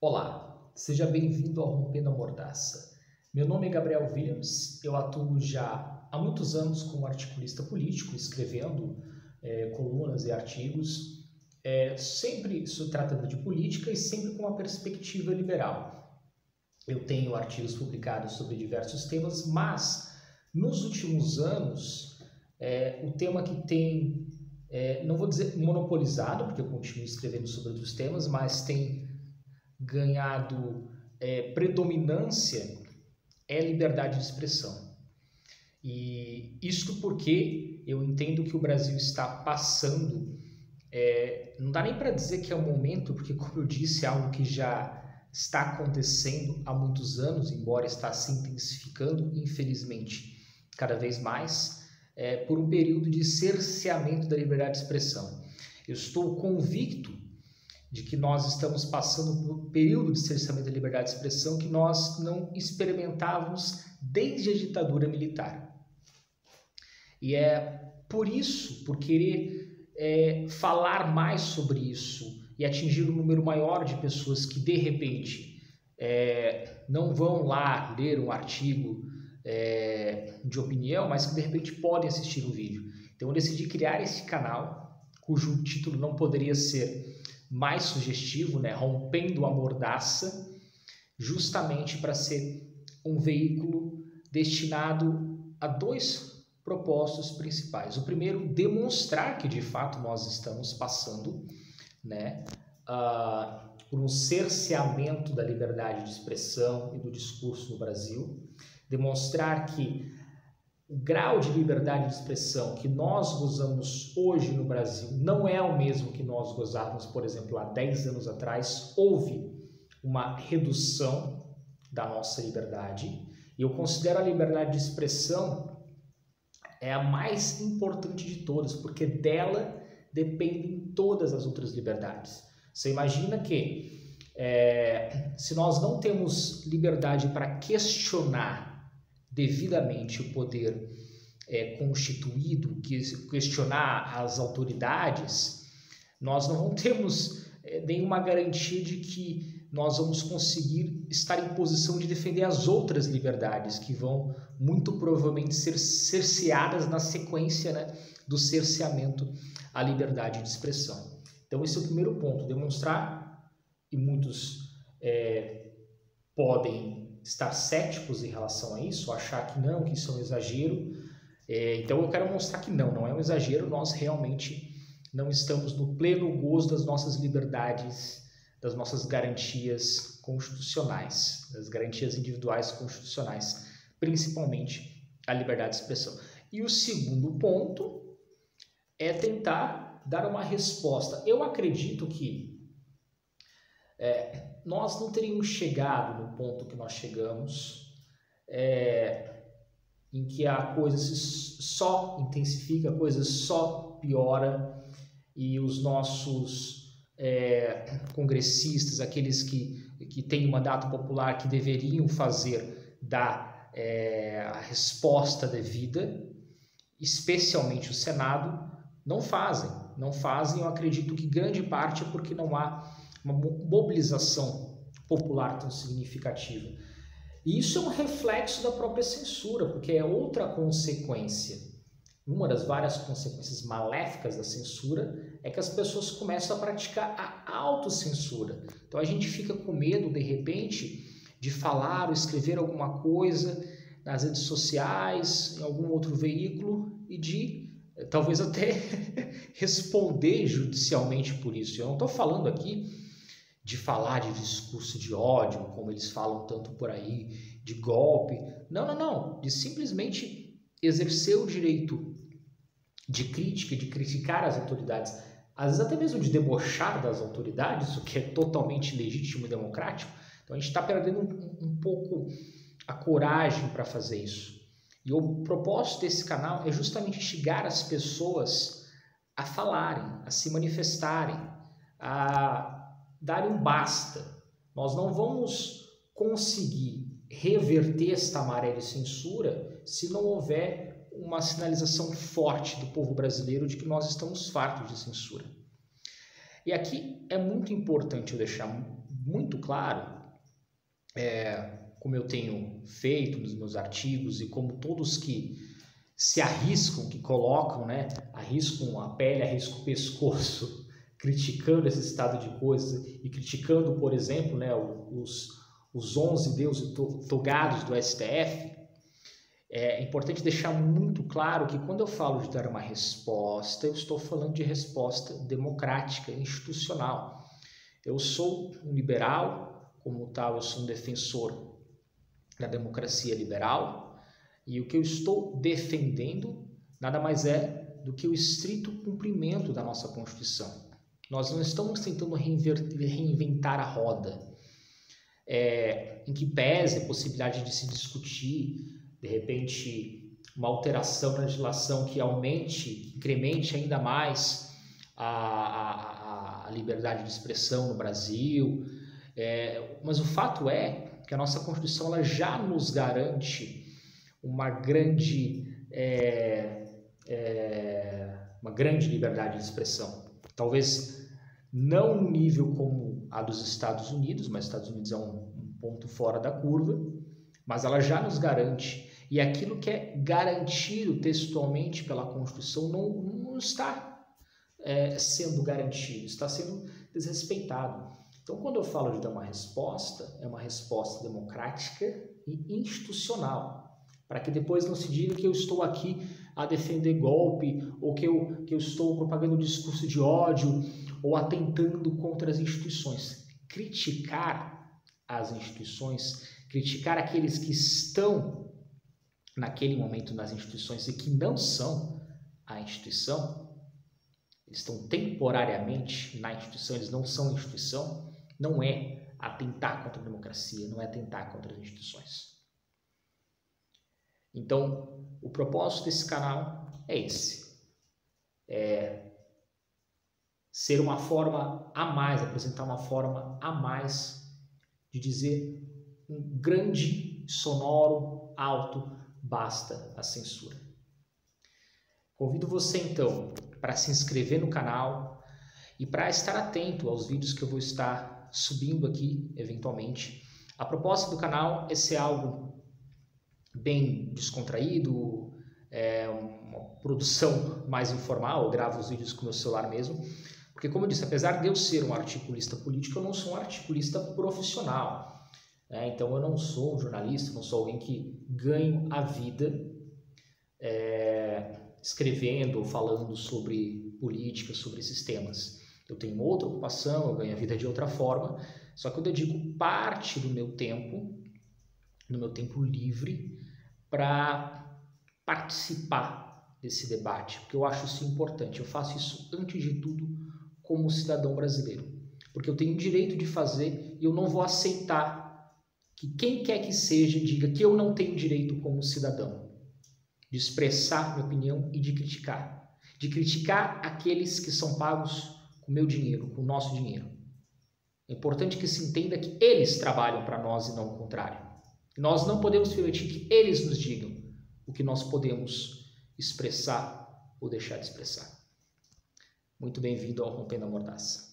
Olá, seja bem-vindo ao Rompendo a Mordaça. Meu nome é Gabriel Williams, eu atuo já há muitos anos como articulista político, escrevendo colunas e artigos, sempre tratando de política e sempre com uma perspectiva liberal. Eu tenho artigos publicados sobre diversos temas, mas nos últimos anos, o tema que tem, não vou dizer monopolizado, porque eu continuo escrevendo sobre outros temas, mas tem ganhado predominância é liberdade de expressão. E isto porque eu entendo que o Brasil está passando, não dá nem para dizer que é o momento, porque como eu disse, é algo que já está acontecendo há muitos anos, embora está se intensificando, infelizmente, cada vez mais, por um período de cerceamento da liberdade de expressão. Eu estou convicto de que nós estamos passando por um período de cerceamento da liberdade de expressão que nós não experimentávamos desde a ditadura militar. E é por isso, por querer falar mais sobre isso e atingir um número maior de pessoas que, de repente, não vão lá ler um artigo de opinião, mas que, de repente, podem assistir o vídeo. Então, eu decidi criar esse canal, cujo título não poderia ser mais sugestivo, né? Rompendo a Mordaça, justamente para ser um veículo destinado a dois propósitos principais. O primeiro, demonstrar que de fato nós estamos passando, né, por um cerceamento da liberdade de expressão e do discurso no Brasil, demonstrar que o grau de liberdade de expressão que nós gozamos hoje no Brasil não é o mesmo que nós gozávamos, por exemplo, há 10 anos atrás. Houve uma redução da nossa liberdade e eu considero a liberdade de expressão a mais importante de todas, porque dela dependem todas as outras liberdades. Você imagina que se nós não temos liberdade para questionar devidamente o poder constituído, questionar as autoridades, nós não temos nenhuma garantia de que nós vamos conseguir estar em posição de defender as outras liberdades, que vão muito provavelmente ser cerceadas na sequência, né, do cerceamento à liberdade de expressão. Então esse é o primeiro ponto, demonstrar, e muitos podem estar céticos em relação a isso, achar que não, que isso é um exagero. Então eu quero mostrar que não é um exagero, nós realmente não estamos no pleno gozo das nossas liberdades, das nossas garantias constitucionais, das garantias individuais constitucionais, principalmente a liberdade de expressão. E o segundo ponto é tentar dar uma resposta. Eu acredito que nós não teríamos chegado no ponto que nós chegamos, em que a coisa só intensifica, a coisa só piora e os nossos congressistas, aqueles que têm um mandato popular, que deveriam fazer a resposta devida, especialmente o Senado, não fazem. Eu acredito que grande parte é porque não há uma mobilização popular tão significativa. E isso é um reflexo da própria censura, porque é outra consequência. Uma das várias consequências maléficas da censura é que as pessoas começam a praticar a autocensura. Então a gente fica com medo, de repente, de falar ou escrever alguma coisa nas redes sociais, em algum outro veículo, e de talvez até responder judicialmente por isso. Eu não estou falando aqui de falar de discurso de ódio, como eles falam tanto por aí, de golpe. Não. De simplesmente exercer o direito de crítica, de criticar as autoridades, às vezes até mesmo de debochar das autoridades, o que é totalmente legítimo e democrático. Então a gente está perdendo um pouco a coragem para fazer isso. E o propósito desse canal é justamente instigar as pessoas a falarem, a se manifestarem, a darem um basta. Nós não vamos conseguir reverter esta maré de censura se não houver uma sinalização forte do povo brasileiro de que nós estamos fartos de censura. E aqui é muito importante eu deixar muito claro, como eu tenho feito nos meus artigos e como todos que se arriscam, que colocam, né, arriscam a pele, arriscam o pescoço, criticando esse estado de coisas e criticando, por exemplo, né, os 11 deuses togados do STF, é importante deixar muito claro que quando eu falo de dar uma resposta, eu estou falando de resposta democrática, institucional. Eu sou um liberal, como tal, eu sou um defensor da democracia liberal, e o que eu estou defendendo nada mais é do que o estrito cumprimento da nossa Constituição. Nós não estamos tentando reinventar a roda, em que pese a possibilidade de se discutir, de repente, uma alteração na legislação que aumente, incremente ainda mais a liberdade de expressão no Brasil. Mas o fato é que a nossa Constituição ela já nos garante uma grande liberdade de expressão. Talvez não no nível como a dos Estados Unidos, mas os Estados Unidos é um ponto fora da curva, mas ela já nos garante. E aquilo que é garantido textualmente pela Constituição não está sendo garantido, está sendo desrespeitado. Então, quando eu falo de dar uma resposta, é uma resposta democrática e institucional, para que depois não se diga que eu estou aqui a defender golpe, ou que eu estou propagando um discurso de ódio, ou atentando contra as instituições. Criticar as instituições, criticar aqueles que estão naquele momento nas instituições e que não são a instituição, eles estão temporariamente na instituição, eles não são a instituição, não é atentar contra a democracia, não é atentar contra as instituições. Então, o propósito desse canal é esse, ser uma forma a mais, apresentar uma forma a mais de dizer um grande, sonoro, alto, basta a censura. Convido você então para se inscrever no canal e para estar atento aos vídeos que eu vou estar subindo aqui eventualmente. A proposta do canal é ser algo bem descontraído, uma produção mais informal. Eu gravo os vídeos com o meu celular mesmo, porque, como eu disse, apesar de eu ser um articulista político, eu não sou um articulista profissional. Então eu não sou um jornalista, não sou alguém que ganho a vida escrevendo ou falando sobre política, sobre esses temas. Eu tenho outra ocupação, eu ganho a vida de outra forma, só que eu dedico parte do meu tempo, livre, para participar desse debate, porque eu acho isso importante. Eu faço isso, antes de tudo, como cidadão brasileiro, porque eu tenho o direito de fazer e eu não vou aceitar que quem quer que seja diga que eu não tenho direito como cidadão de expressar minha opinião e de criticar aqueles que são pagos com meu dinheiro, com o nosso dinheiro. É importante que se entenda que eles trabalham para nós e não o contrário. Nós não podemos permitir que eles nos digam o que nós podemos expressar ou deixar de expressar. Muito bem-vindo ao Rompendo a Mordaça.